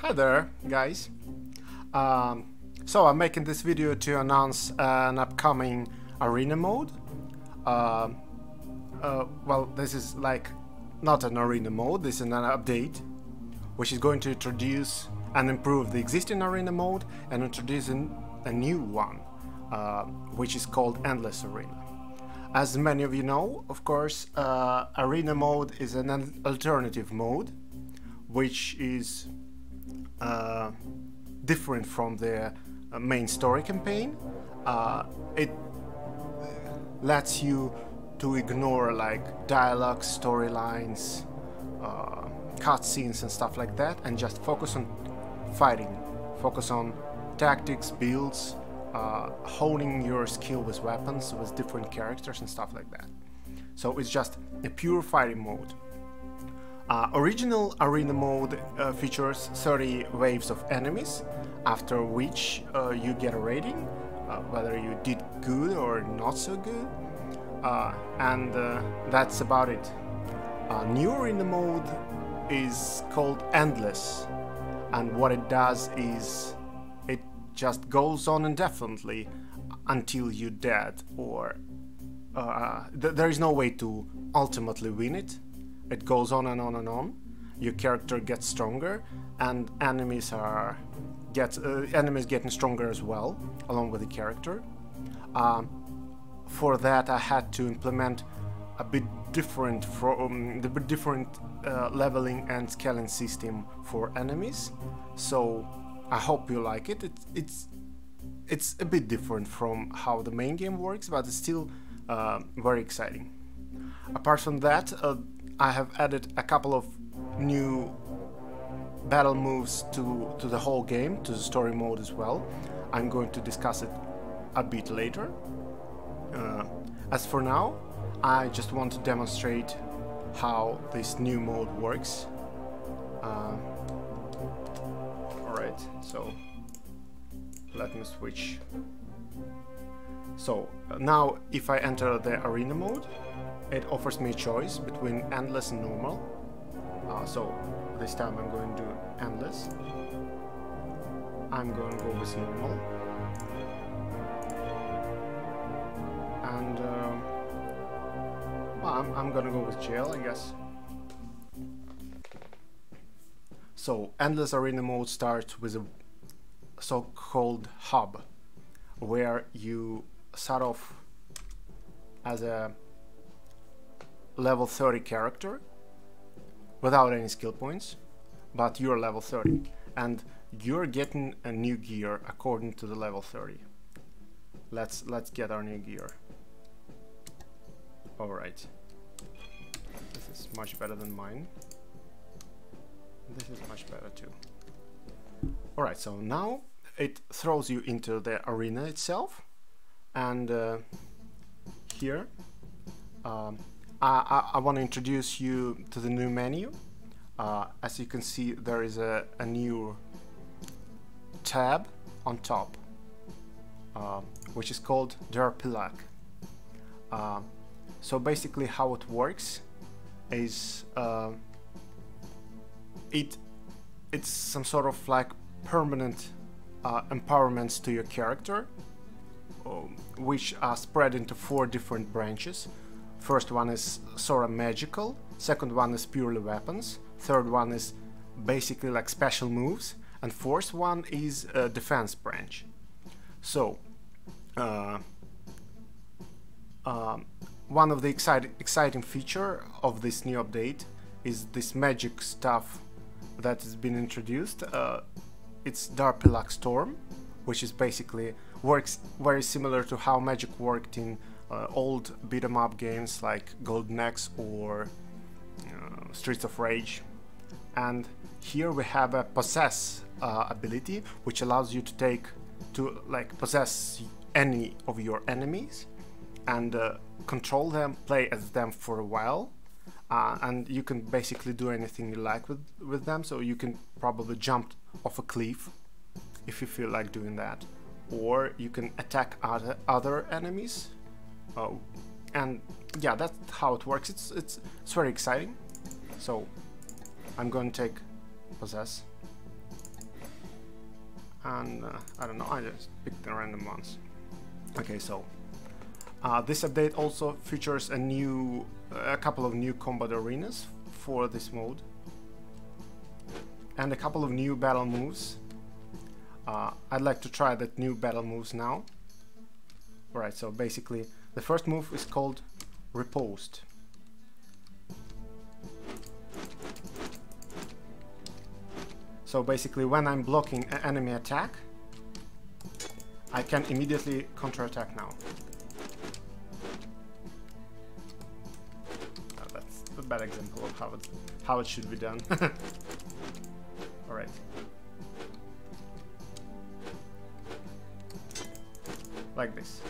Hi there, guys. So I'm making this video to announce an upcoming arena mode. Well, this is like not an arena mode, this is an update which is going to introduce and improve the existing arena mode and introducing a new one, which is called Endless Arena. As many of you know, of course, arena mode is an alternative mode which is different from the main story campaign. It lets you to ignore like dialogue, storylines, cutscenes and stuff like that, and just focus on fighting, focus on tactics, builds, honing your skill with weapons, with different characters and stuff like that. So it's just a pure fighting mode. Original arena mode features 30 waves of enemies, after which you get a rating, whether you did good or not so good, and that's about it. New arena mode is called Endless, and what it does is it just goes on indefinitely until you're dead, or there is no way to ultimately win it. It goes on and on and on. Your character gets stronger, and enemies getting stronger as well, along with the character. For that, I had to implement a bit different leveling and scaling system for enemies. So I hope you like it. It's a bit different from how the main game works, but it's still very exciting. Apart from that, I have added a couple of new battle moves to the whole game, to the story mode as well. I'm going to discuss it a bit later. As for now, I just want to demonstrate how this new mode works. Alright, so let me switch. So now if I enter the arena mode, it offers me a choice between endless and normal. So this time I'm going to do endless. I'm going to go with normal. And well, I'm going to go with jail, I guess. So endless arena mode starts with a so-called hub, where you start off as a level 30 character without any skill points, but you're level 30 and you're getting a new gear according to the level 30. Let's get our new gear. Alright, this is much better than mine. This is much better too. Alright, so now it throws you into the arena itself, and here I want to introduce you to the new menu. As you can see, there is a new tab on top, which is called DarPillak. So basically how it works is it's some sort of like permanent empowerments to your character, which are spread into 4 different branches. First one is sort of magical, second one is purely weapons, third one is basically like special moves, and fourth one is a defense branch. So one of the exciting feature of this new update is this magic stuff that has been introduced. It's DarPillak Storm, which is basically works very similar to how magic worked in old beat-em-up games like Golden Axe or Streets of Rage. And here we have a possess ability, which allows you to possess any of your enemies and control them, play as them for a while, and you can basically do anything you like with them. So you can probably jump off a cliff if you feel like doing that, or you can attack other enemies. And yeah, that's how it works. It's very exciting. So I'm going to take possess. and I don't know, I just picked the random ones. Okay, so this update also features a couple of new combat arenas for this mode, and a couple of new battle moves. I'd like to try that new battle moves now. Alright, so basically the first move is called Riposte. So basically when I'm blocking an enemy attack, I can immediately counterattack now. That's a bad example of how it should be done. Alright. Like this.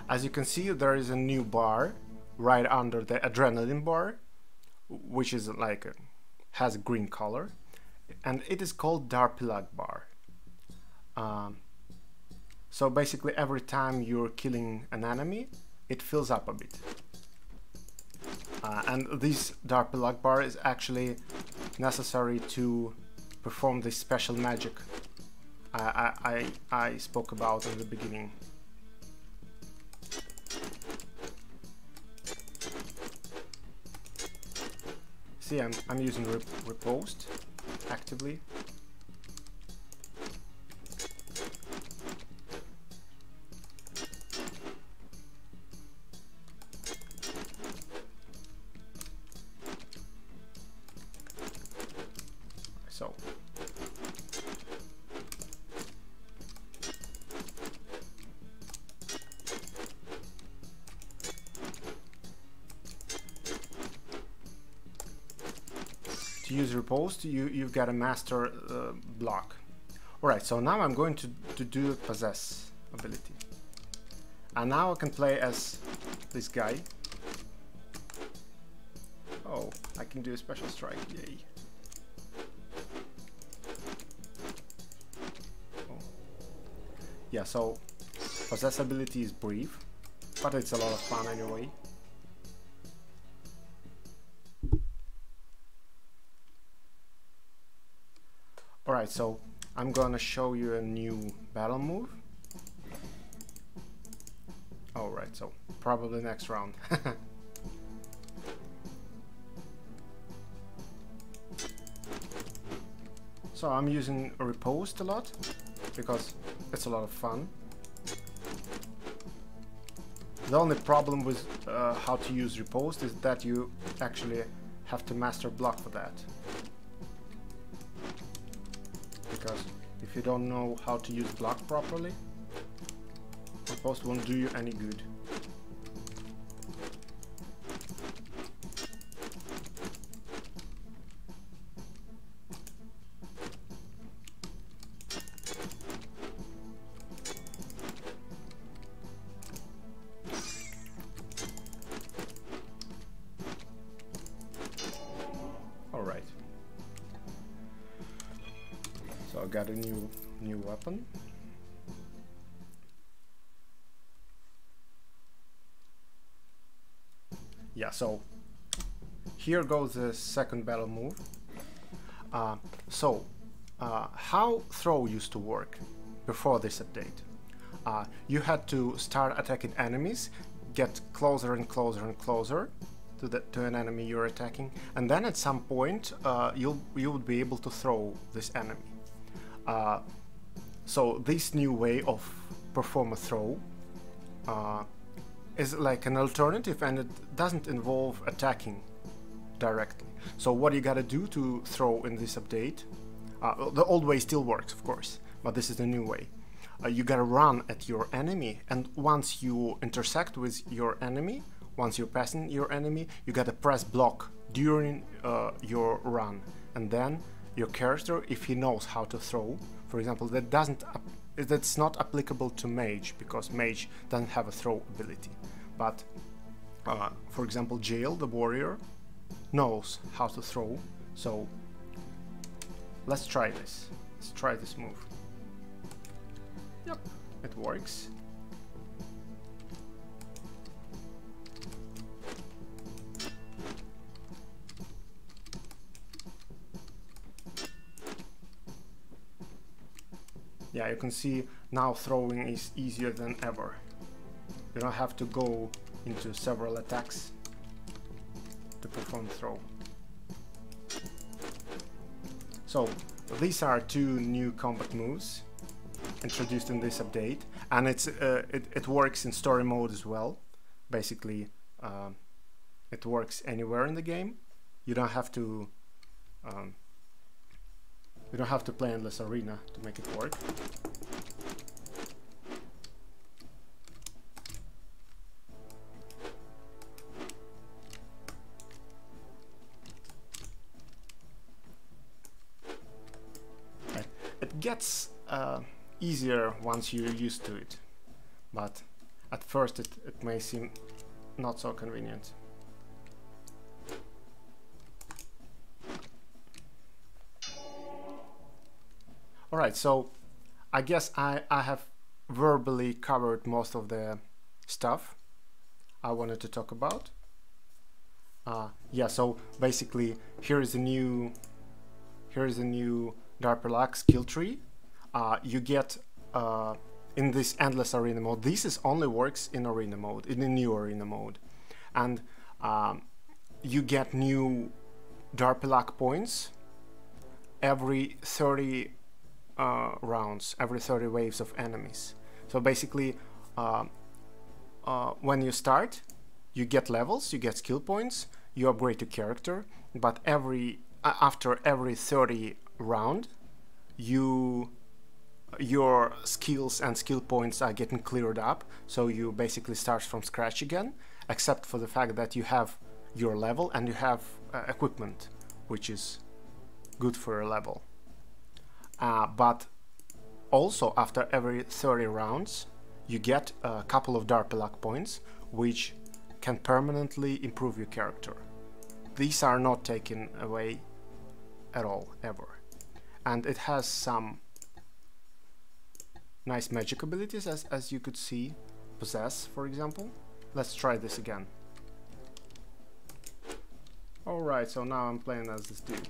As you can see, there is a new bar right under the adrenaline bar, which is like has a green color, and it is called DarPillak bar. So basically every time you're killing an enemy, it fills up a bit. And this DarPillak bar is actually necessary to perform this special magic I spoke about in the beginning. See, I'm using Riposte actively. So. To use Riposte, you've got to master block. Alright, so now I'm going to do Possess ability. And now I can play as this guy. Oh, I can do a special strike, yay. Oh. Yeah, so Possess ability is brief, but it's a lot of fun anyway. Alright, so I'm gonna show you a new battle move. Alright, so probably next round. So I'm using Riposte a lot because it's a lot of fun. The only problem with how to use Riposte is that you actually have to master block for that. Because if you don't know how to use block properly, Riposte won't do you any good. Alright. So I got a new weapon. Yeah, so here goes the second battle move. How throw used to work before this update? You had to start attacking enemies, get closer and closer and closer to an enemy you're attacking, and then at some point you would be able to throw this enemy. So this new way of perform a throw is like an alternative, and it doesn't involve attacking directly. So what you gotta do to throw in this update, the old way still works of course, but this is the new way. You gotta run at your enemy, and once you intersect with your enemy, once you're passing your enemy, you gotta press block during your run, and then your character, if he knows how to throw, for example, that's not applicable to mage because mage doesn't have a throw ability, but for example, Jail, the warrior, knows how to throw, so let's try this. Let's try this move. Yep, it works. Yeah, you can see now throwing is easier than ever. You don't have to go into several attacks to perform throw. So these are two new combat moves introduced in this update, and it works in story mode as well. Basically, it works anywhere in the game. You don't have to play Endless Arena to make it work. It gets easier once you're used to it, but at first it may seem not so convenient. Alright, so I guess I have verbally covered most of the stuff I wanted to talk about. Yeah, so basically here is a new DarPillak skill tree. You get in this endless arena mode. This only works in arena mode, in the new arena mode, and you get new DarPillak points every 30 rounds, every 30 waves of enemies. So basically, when you start, you get levels, you get skill points, you upgrade your character, but after every 30 round, your skills and skill points are getting cleared up, so you basically start from scratch again, except for the fact that you have your level and you have equipment, which is good for a level. But also after every 30 rounds you get a couple of DarPillak points which can permanently improve your character. These are not taken away at all, ever. And it has some nice magic abilities, as you could see. Possess, for example. Let's try this again. Alright, so now I'm playing as this dude.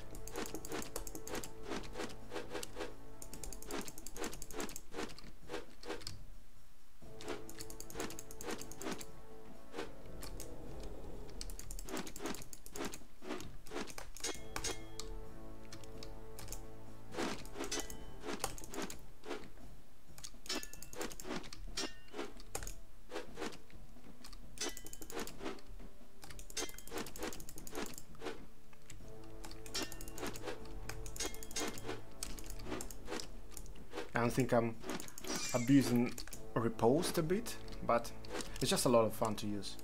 I think I'm abusing Riposte a bit, but it's just a lot of fun to use.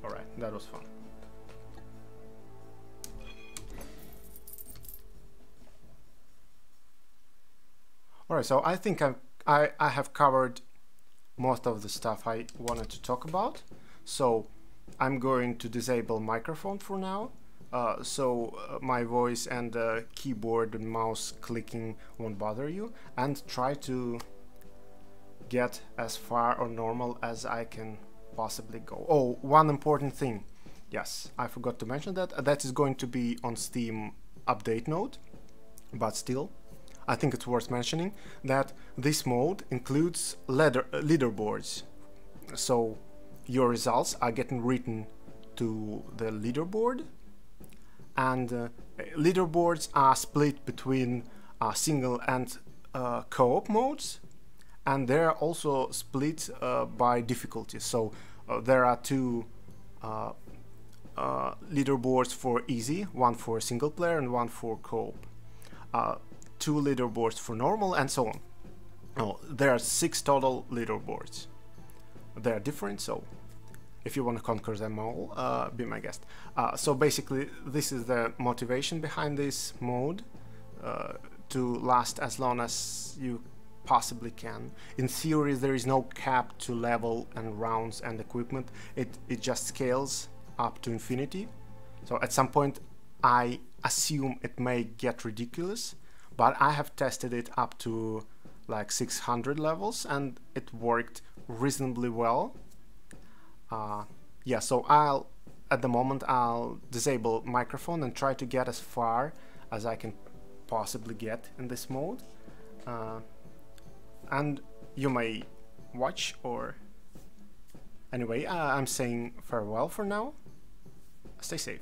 Alright, that was fun. Alright, so I think I have covered most of the stuff I wanted to talk about, so I'm going to disable microphone for now, so my voice and the keyboard and mouse clicking won't bother you, and try to get as far or normal as I can possibly go. Oh, one important thing, yes, I forgot to mention that is going to be on Steam update note, but still I think it's worth mentioning that this mode includes leaderboards, so your results are getting written to the leaderboard, and leaderboards are split between single and co-op modes, and they're also split by difficulty. So there are two leaderboards for easy, one for single player and one for co-op. Two leaderboards for normal, and so on. Oh, there are 6 total leaderboards. They are different, so if you want to conquer them all, be my guest. So basically, this is the motivation behind this mode, to last as long as you possibly can. In theory, there is no cap to level and rounds and equipment. It just scales up to infinity. So at some point, I assume it may get ridiculous, but I have tested it up to like 600 levels and it worked reasonably well. Yeah, so at the moment I'll disable microphone and try to get as far as I can possibly get in this mode. And you may watch, or anyway, I'm saying farewell for now. Stay safe.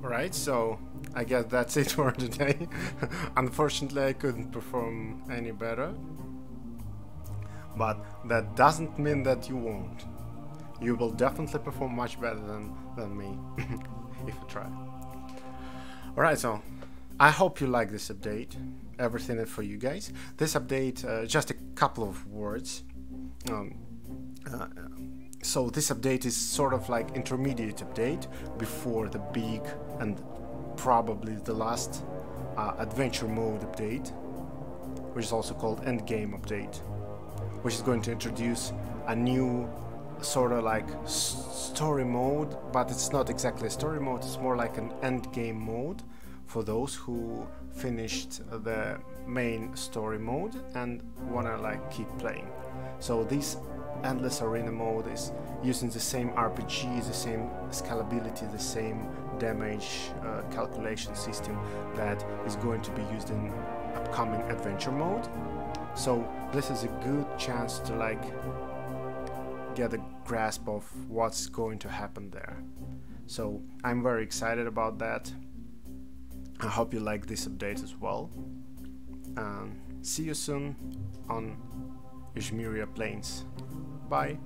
Right, so I guess that's it for today. Unfortunately, I couldn't perform any better, but that doesn't mean that you won't. You will definitely perform much better than me if you try. Alright, so I hope you like this update. Everything is for you guys. This update, just a couple of words. So this update is sort of like intermediate update before the big and probably the last adventure mode update, which is also called endgame update, which is going to introduce a new sort of like story mode, but it's not exactly a story mode, it's more like an endgame mode for those who finished the main story mode and wanna like keep playing. So this endless arena mode is using the same RPG, the same scalability, the same damage calculation system that is going to be used in upcoming adventure mode. So this is a good chance to like get a grasp of what's going to happen there. So I'm very excited about that. I hope you like this update as well, and see you soon on Ijmeria Plains. Bye.